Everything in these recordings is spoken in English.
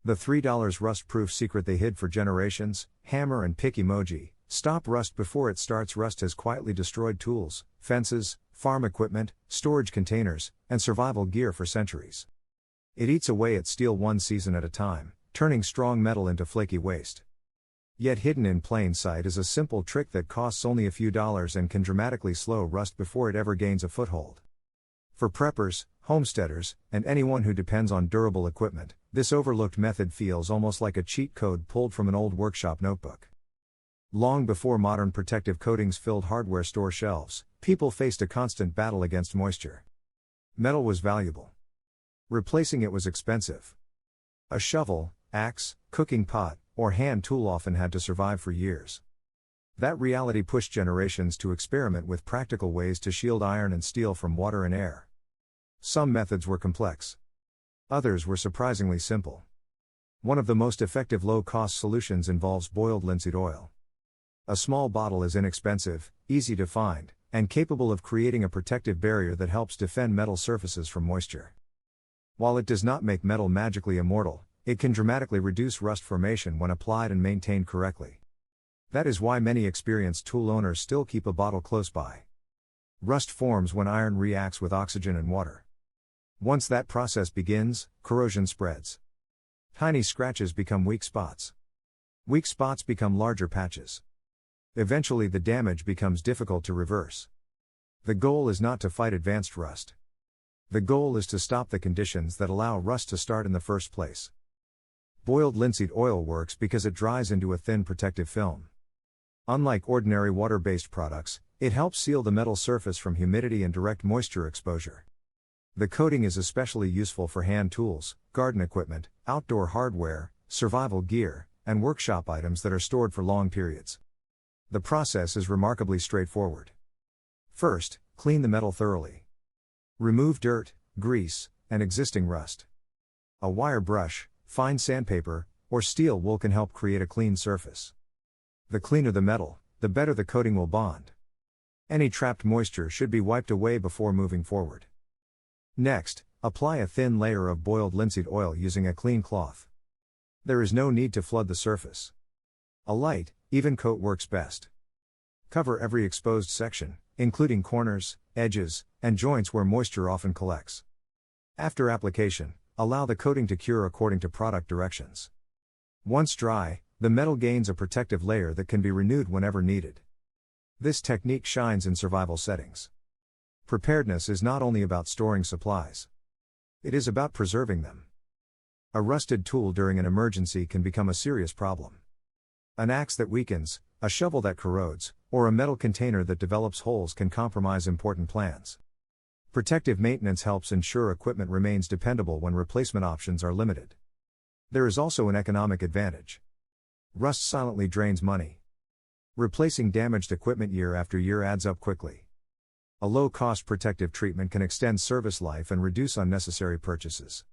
The $3 rust-proof secret they hid for generations, hammer and pick emoji. Stop rust before it starts. Rust has quietly destroyed tools, fences, farm equipment, storage containers, and survival gear for centuries. It eats away at steel one season at a time, turning strong metal into flaky waste. Yet hidden in plain sight is a simple trick that costs only a few dollars and can dramatically slow rust before it ever gains a foothold. For preppers, homesteaders, and anyone who depends on durable equipment, this overlooked method feels almost like a cheat code pulled from an old workshop notebook. Long before modern protective coatings filled hardware store shelves, people faced a constant battle against moisture. Metal was valuable. Replacing it was expensive. A shovel, axe, cooking pot, or hand tool often had to survive for years. That reality pushed generations to experiment with practical ways to shield iron and steel from water and air. Some methods were complex. Others were surprisingly simple. One of the most effective low-cost solutions involves boiled linseed oil. A small bottle is inexpensive, easy to find, and capable of creating a protective barrier that helps defend metal surfaces from moisture. While it does not make metal magically immortal, it can dramatically reduce rust formation when applied and maintained correctly. That is why many experienced tool owners still keep a bottle close by. Rust forms when iron reacts with oxygen and water. Once that process begins, corrosion spreads. Tiny scratches become weak spots. Weak spots become larger patches. Eventually the damage becomes difficult to reverse. The goal is not to fight advanced rust. The goal is to stop the conditions that allow rust to start in the first place. Boiled linseed oil works because it dries into a thin protective film. Unlike ordinary water-based products, it helps seal the metal surface from humidity and direct moisture exposure. The coating is especially useful for hand tools, garden equipment, outdoor hardware, survival gear, and workshop items that are stored for long periods. The process is remarkably straightforward. First, clean the metal thoroughly. Remove dirt, grease, and existing rust. A wire brush, fine sandpaper, or steel wool can help create a clean surface. The cleaner the metal, the better the coating will bond. Any trapped moisture should be wiped away before moving forward. Next, apply a thin layer of boiled linseed oil using a clean cloth. There is no need to flood the surface. A light, even coat works best. Cover every exposed section, including corners, edges, and joints where moisture often collects. After application, allow the coating to cure according to product directions. Once dry, the metal gains a protective layer that can be renewed whenever needed. This technique shines in survival settings. Preparedness is not only about storing supplies. It is about preserving them. A rusted tool during an emergency can become a serious problem. An axe that weakens, a shovel that corrodes, or a metal container that develops holes can compromise important plans. Protective maintenance helps ensure equipment remains dependable when replacement options are limited. There is also an economic advantage. Rust silently drains money. Replacing damaged equipment year after year adds up quickly. A low-cost protective treatment can extend service life and reduce unnecessary purchases.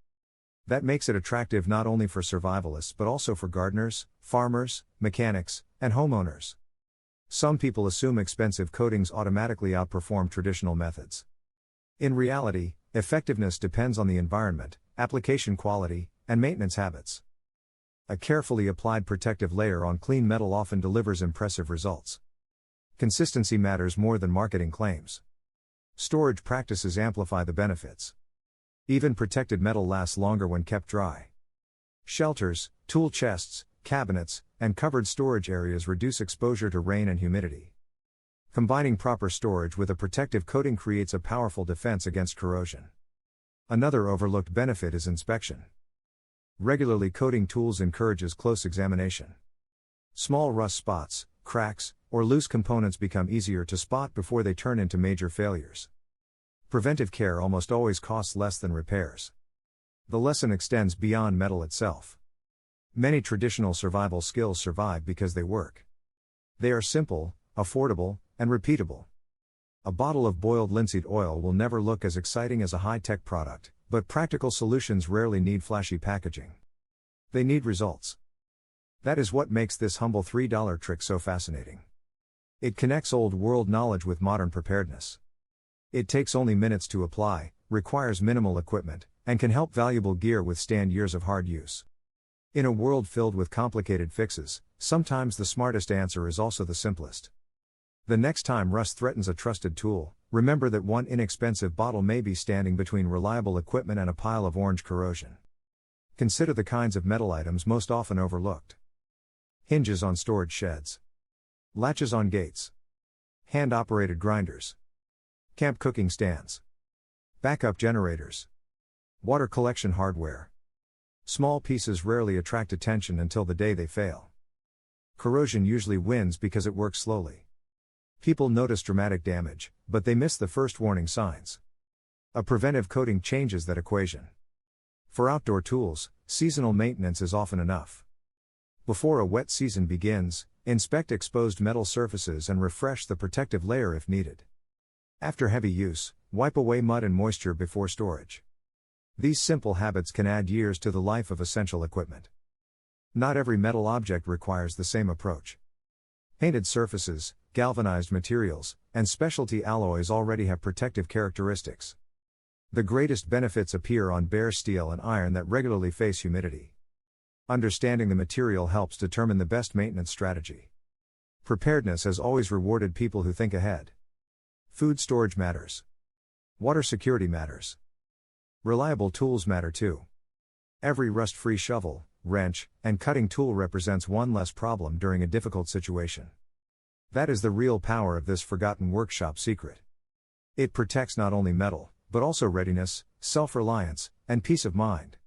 That makes it attractive not only for survivalists but also for gardeners, farmers, mechanics, and homeowners. Some people assume expensive coatings automatically outperform traditional methods. In reality, effectiveness depends on the environment, application quality, and maintenance habits. A carefully applied protective layer on clean metal often delivers impressive results. Consistency matters more than marketing claims. Storage practices amplify the benefits. Even protected metal lasts longer when kept dry. Shelters, tool chests, cabinets, and covered storage areas reduce exposure to rain and humidity. Combining proper storage with a protective coating creates a powerful defense against corrosion. Another overlooked benefit is inspection. Regularly coating tools encourages close examination. Small rust spots, cracks, or loose components become easier to spot before they turn into major failures. Preventive care almost always costs less than repairs. The lesson extends beyond metal itself. Many traditional survival skills survive because they work. They are simple, affordable, and repeatable. A bottle of boiled linseed oil will never look as exciting as a high-tech product, but practical solutions rarely need flashy packaging. They need results. That is what makes this humble $3 trick so fascinating. It connects old-world knowledge with modern preparedness. It takes only minutes to apply, requires minimal equipment, and can help valuable gear withstand years of hard use. In a world filled with complicated fixes, sometimes the smartest answer is also the simplest. The next time rust threatens a trusted tool, remember that one inexpensive bottle may be standing between reliable equipment and a pile of orange corrosion. Consider the kinds of metal items most often overlooked. Hinges on storage sheds. Latches on gates. Hand-operated grinders. Camp cooking stands. Backup generators. Water collection hardware. Small pieces rarely attract attention until the day they fail. Corrosion usually wins because it works slowly. People notice dramatic damage, but they miss the first warning signs. A preventive coating changes that equation. For outdoor tools, seasonal maintenance is often enough. Before a wet season begins, inspect exposed metal surfaces and refresh the protective layer if needed. After heavy use, wipe away mud and moisture before storage. These simple habits can add years to the life of essential equipment. Not every metal object requires the same approach. Painted surfaces, galvanized materials, and specialty alloys already have protective characteristics. The greatest benefits appear on bare steel and iron that regularly face humidity. Understanding the material helps determine the best maintenance strategy. Preparedness has always rewarded people who think ahead. Food storage matters. Water security matters. Reliable tools matter too. Every rust-free shovel, wrench, and cutting tool represents one less problem during a difficult situation. That is the real power of this forgotten workshop secret. It protects not only metal, but also readiness, self-reliance, and peace of mind.